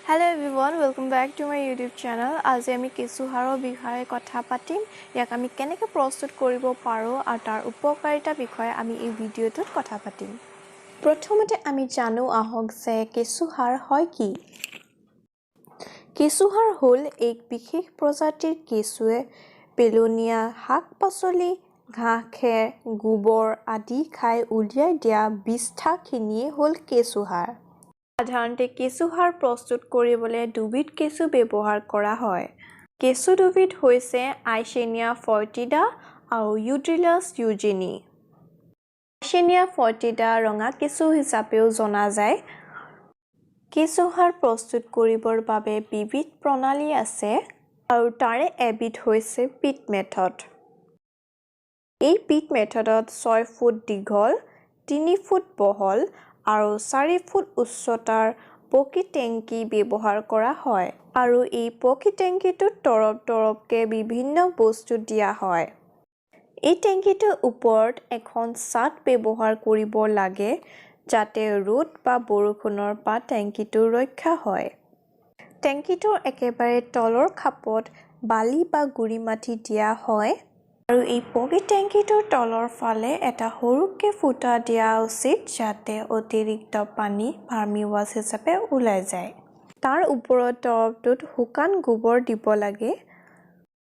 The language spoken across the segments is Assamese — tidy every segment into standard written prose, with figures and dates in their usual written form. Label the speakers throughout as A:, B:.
A: Hello everyone, welcome back to my YouTube channel. আজি আমি কেঁচুসাৰৰ বিষয়ে কথা পাতিম। ইয়াক আমি কেনেকৈ প্ৰস্তুত কৰিব পাৰো আৰু তাৰ উপকাৰিতা বিষয়ে আমি এই ভিডিঅ'টোত কথা পাতিম। প্ৰথমতে আমি জানো আহক যে কেঁচুসাৰ হয় কি। কেঁচুসাৰ হ'ল এক বিশেষ প্ৰজাতিৰ কেঁচুৱে পেলনীয়া শাক-পাচলি, ঘাঁহ খেৰ, গোবৰ আদি খাই উলিয়াই দিয়া বিষ্ঠাখিনিয়ে হ'ল কেঁচুসাৰ। সাধাৰণতে কেঁচুসাৰ প্ৰস্তুত কৰিবলৈ দুবিধ কেঁচু ব্যৱহাৰ কৰা হয়। কেঁচু দুবিধ হৈছে আইচেনিয়া ফৰ্টিডা আৰু ইউট্ৰিলাছ ইউজিনি। আইচেনিয়া ফৰ্টিডা ৰঙা কেঁচু হিচাপেও জনা যায়। কেঁচুসাৰ প্ৰস্তুত কৰিবৰ বাবে বিবিধ প্ৰণালী আছে আৰু তাৰে এবিধ হৈছে পিট মেথড। এই পিট মেথডত 6 ফুট দীঘল, 3 ফুট বহল আৰু 4 ফুট উচ্চতাৰ পকী টেংকি ব্যৱহাৰ কৰা হয় আৰু এই পকী টেংকিটোত তৰপকে বিভিন্ন বস্তু দিয়া হয়। এই টেংকিটোৰ ওপৰত এখন ছাদ ব্যৱহাৰ কৰিব লাগে যাতে ৰ'দ বা বৰষুণৰ পৰা টেংকিটো ৰক্ষা হয়। টেংকিটোৰ একেবাৰে তলৰ খাপত বালি বা গুৰি মাটি দিয়া হয় আৰু এই পকী টেংকিটোৰ তলৰ ফালে এটা সৰুকৈ ফুটা দিয়া উচিত যাতে অতিৰিক্ত পানী ভাৰ্মি ৱাছ হিচাপে ওলাই যায়। তাৰ ওপৰত তৰপটোত শুকান গোবৰ দিব লাগে।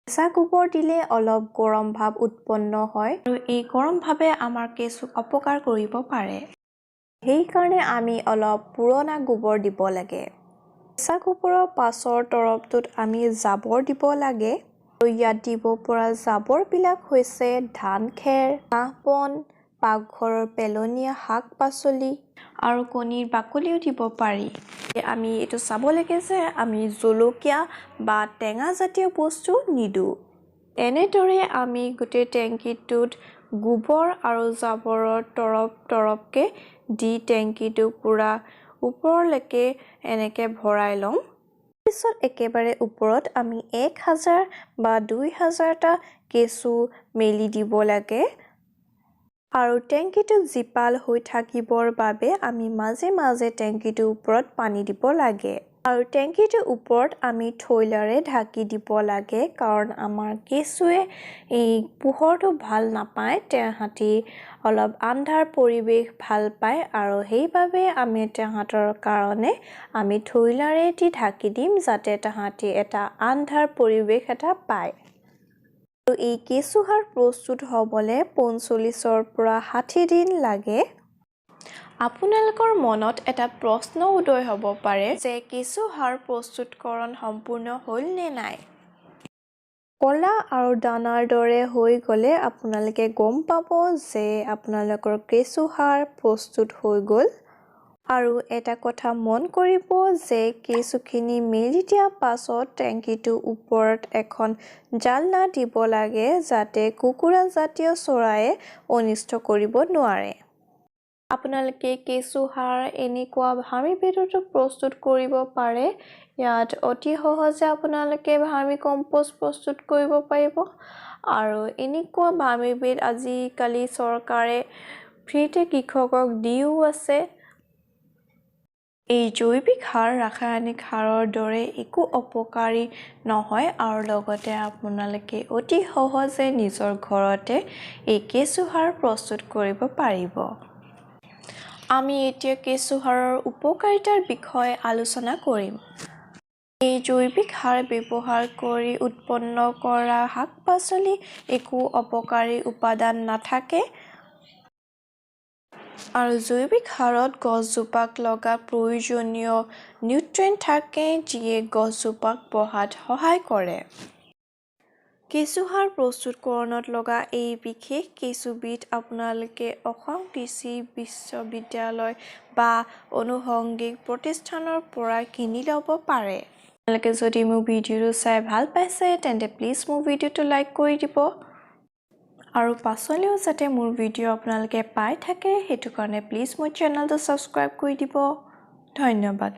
A: কেঁচা গোবৰ দিলে অলপ গৰম ভাৱ উৎপন্ন হয় আৰু এই গৰম ভাৱে আমাৰ কেঁচুক অপকাৰ কৰিব পাৰে। সেইকাৰণে আমি অলপ পুৰণা গোবৰ দিব লাগে। কেঁচা গোবৰৰ পাছৰ তৰপটোত আমি জাবৰ দিব লাগে আৰু ইয়াত দিব পৰা জাবৰবিলাক হৈছে ধান খেৰ, ঘাঁহ বন, পাকঘৰৰ পেলনীয়া শাক-পাচলি আৰু কণীৰ বাকলিও দিব পাৰি। আমি এইটো চাব লাগে যে আমি জলকীয়া বা টেঙা জাতীয় বস্তু নিদো। এনেদৰে আমি গোটেই টেংকিটোত গোবৰ আৰু জাবৰৰ তৰপকে দি টেংকিটো পুৰা ওপৰলৈকে এনেকে ভৰাই লওঁ। পিছত একেবাৰে ওপৰত আমি 1000 বা 2000টা কেঁচু মেলি দিব লাগে আৰু টেংকিটো জীপাল হৈ থাকিবৰ বাবে আমি মাজে মাজে টেংকিটোৰ ওপৰত পানী দিব লাগে আৰু টেংকিটোৰ ওপৰত আমি থৈলাৰে ঢাকি দিব লাগে কাৰণ আমাৰ কেঁচুৱে এই পোহৰটো ভাল নাপায়, তাহাঁতি অলপ আন্ধাৰ পৰিৱেশ ভাল পায় আৰু সেইবাবে আমি তাহাঁতৰ কাৰণে আমি থৈলাৰে দি ঢাকি দিম যাতে তাহাঁতি এটা আন্ধাৰ পৰিৱেশ এটা পায়। আৰু এই কেঁচুসাৰ প্ৰস্তুত হ'বলৈ 45ৰ পৰা 60 দিন লাগে। আপোনালোকৰ মনত এটা প্ৰশ্ন উদয় হ'ব পাৰে যে কেঁচুসাৰ প্ৰস্তুতকৰণ সম্পূৰ্ণ হ'ল নে নাই। কলা আৰু দানাৰ দৰে হৈ গ'লে আপোনালোকে গম পাব যে আপোনালোকৰ কেঁচুসাৰ প্ৰস্তুত হৈ গ'ল। আৰু এটা কথা মন কৰিব যে কেঁচুখিনি মেলি দিয়াৰ পাছত টেংকিটোৰ ওপৰত এখন জালনা দিব লাগে যাতে কুকুৰা জাতীয় চৰাইয়ে অনিষ্ট কৰিব নোৱাৰে। আপোনালোকে কেঁচুসাৰ এনেকুৱা ভাৰ্মিপেডতো প্ৰস্তুত কৰিব পাৰে। ইয়াত অতি সহজে আপোনালোকে ভাৰ্মি কম্পষ্ট প্ৰস্তুত কৰিব পাৰিব আৰু এনেকুৱা ভাৰ্মিপেড আজিকালি চৰকাৰে ফ্ৰীতে কৃষকক দিও আছে। এই জৈৱিক সাৰ ৰাসায়নিক সাৰৰ দৰে একো অপকাৰী নহয় আৰু লগতে আপোনালোকে অতি সহজে নিজৰ ঘৰতে এই কেঁচুসাৰ প্ৰস্তুত কৰিব পাৰিব। আমি এতিয়া কেঁচুসাৰৰ উপকাৰিতাৰ বিষয়ে আলোচনা কৰিম। এই জৈৱিক সাৰ ব্যৱহাৰ কৰি উৎপন্ন কৰা শাক-পাচলি একো অপকাৰী উপাদান নাথাকে আৰু জৈৱিক সাৰত গছজোপাক লগা প্ৰয়োজনীয় নিউট্ৰিয়েণ্ট থাকে যিয়ে গছজোপাক বঢ়াত সহায় কৰে। কেঁচুসাৰ প্ৰস্তুতকৰণত লগা এই বিশেষ কেঁচুবিধ আপোনালোকে অসম কৃষি বিশ্ববিদ্যালয় বা আনুষংগিক প্ৰতিষ্ঠানৰ পৰা কিনি ল'ব পাৰে। আপোনালোকে যদি মোৰ ভিডিঅ'টো চাই ভাল পাইছে তেন্তে প্লিজ মোৰ ভিডিঅ'টো লাইক কৰি দিব আৰু পাছলৈও যাতে মোৰ ভিডিঅ' আপোনালোকে পাই থাকে সেইটো কাৰণে প্লিজ মোৰ চেনেলটো ছাবস্ক্ৰাইব কৰি দিব। ধন্যবাদ।